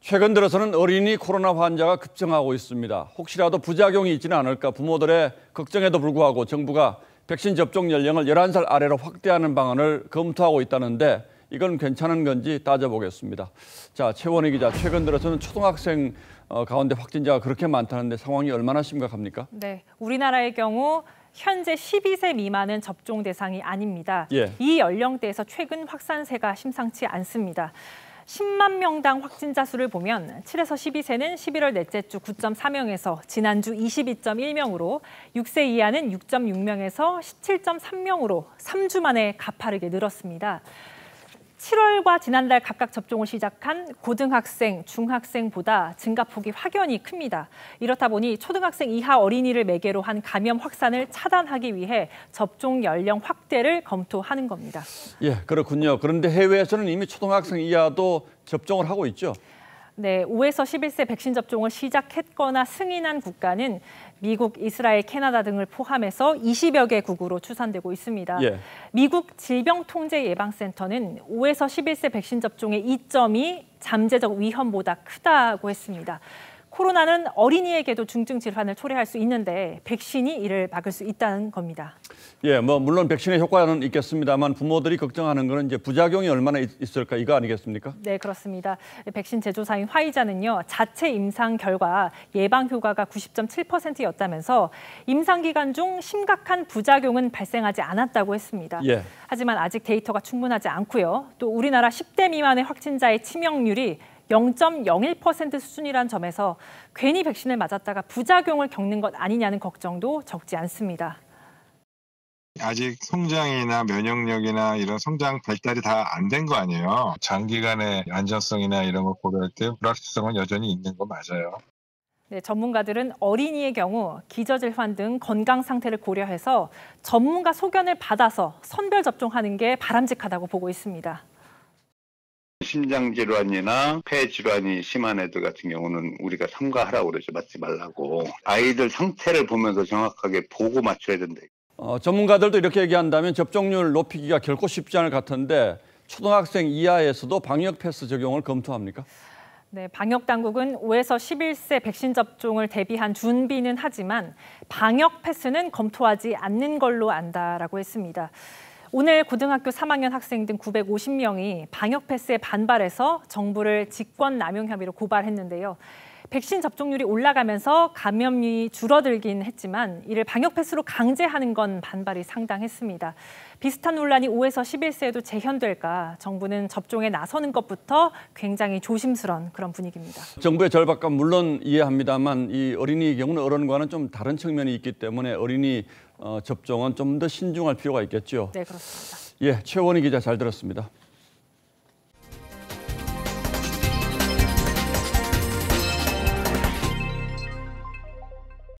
최근 들어서는 어린이 코로나 환자가 급증하고 있습니다. 혹시라도 부작용이 있지는 않을까 부모들의 걱정에도 불구하고 정부가 백신 접종 연령을 11살 아래로 확대하는 방안을 검토하고 있다는데 이건 괜찮은 건지 따져보겠습니다. 자, 최원희 기자, 최근 들어서는 초등학생 가운데 확진자가 그렇게 많다는데 상황이 얼마나 심각합니까? 네, 우리나라의 경우 현재 12세 미만은 접종 대상이 아닙니다. 예. 이 연령대에서 최근 확산세가 심상치 않습니다. 10만 명당 확진자 수를 보면 7에서 12세는 11월 넷째 주 9.4명에서 지난주 22.1명으로 6세 이하는 6.6명에서 17.3명으로 3주 만에 가파르게 늘었습니다. 7월과 지난달 각각 접종을 시작한 고등학생, 중학생보다 증가폭이 확연히 큽니다. 이렇다 보니 초등학생 이하 어린이를 매개로 한 감염 확산을 차단하기 위해 접종 연령 확대를 검토하는 겁니다. 예, 그렇군요. 그런데 해외에서는 이미 초등학생 이하도 접종을 하고 있죠? 네, 5에서 11세 백신 접종을 시작했거나 승인한 국가는 미국, 이스라엘, 캐나다 등을 포함해서 20여 개국으로 추산되고 있습니다. 예. 미국 질병통제예방센터는 5에서 11세 백신 접종의 이점이 잠재적 위험보다 크다고 했습니다. 코로나는 어린이에게도 중증 질환을 초래할 수 있는데 백신이 이를 막을 수 있다는 겁니다. 예, 물론 백신의 효과는 있겠습니다만 부모들이 걱정하는 거는 이제 부작용이 얼마나 있을까 이거 아니겠습니까? 네, 그렇습니다. 백신 제조사인 화이자는요, 자체 임상 결과 예방 효과가 90.7%였다면서 임상 기간 중 심각한 부작용은 발생하지 않았다고 했습니다. 예. 하지만 아직 데이터가 충분하지 않고요. 또 우리나라 10대 미만의 확진자의 치명률이 0.01% 수준이란 점에서 괜히 백신을 맞았다가 부작용을 겪는 것 아니냐는 걱정도 적지 않습니다. 아직 성장이나 면역력이나 이런 성장 발달이 다 안 된 거 아니에요. 장기간의 안전성이나 이런 거 고려할 때 불확실성은 여전히 있는 거 맞아요. 네, 전문가들은 어린이의 경우 기저질환 등 건강 상태를 고려해서 전문가 소견을 받아서 선별 접종하는 게 바람직하다고 보고 있습니다. 심장질환이나 폐질환이 심한 애들 같은 경우는 우리가 삼가하라고 그러죠. 맞지 말라고. 아이들 상태를 보면서 정확하게 보고 맞춰야 된다. 전문가들도 이렇게 얘기한다면 접종률 높이기가 결코 쉽지 않을 것 같은데 초등학생 이하에서도 방역 패스 적용을 검토합니까? 네, 방역 당국은 5에서 11세 백신 접종을 대비한 준비는 하지만 방역 패스는 검토하지 않는 걸로 안다라고 했습니다. 오늘 고등학교 3학년 학생 등 950명이 방역 패스에 반발해서 정부를 직권 남용 혐의로 고발했는데요. 백신 접종률이 올라가면서 감염이 줄어들긴 했지만 이를 방역 패스로 강제하는 건 반발이 상당했습니다. 비슷한 논란이 5에서 11세에도 재현될까 정부는 접종에 나서는 것부터 굉장히 조심스러운 그런 분위기입니다. 정부의 절박감 물론 이해합니다만 이 어린이의 경우는 어른과는 좀 다른 측면이 있기 때문에 어린이 접종은 좀 더 신중할 필요가 있겠죠. 네, 그렇습니다. 예, 최원희 기자 잘 들었습니다.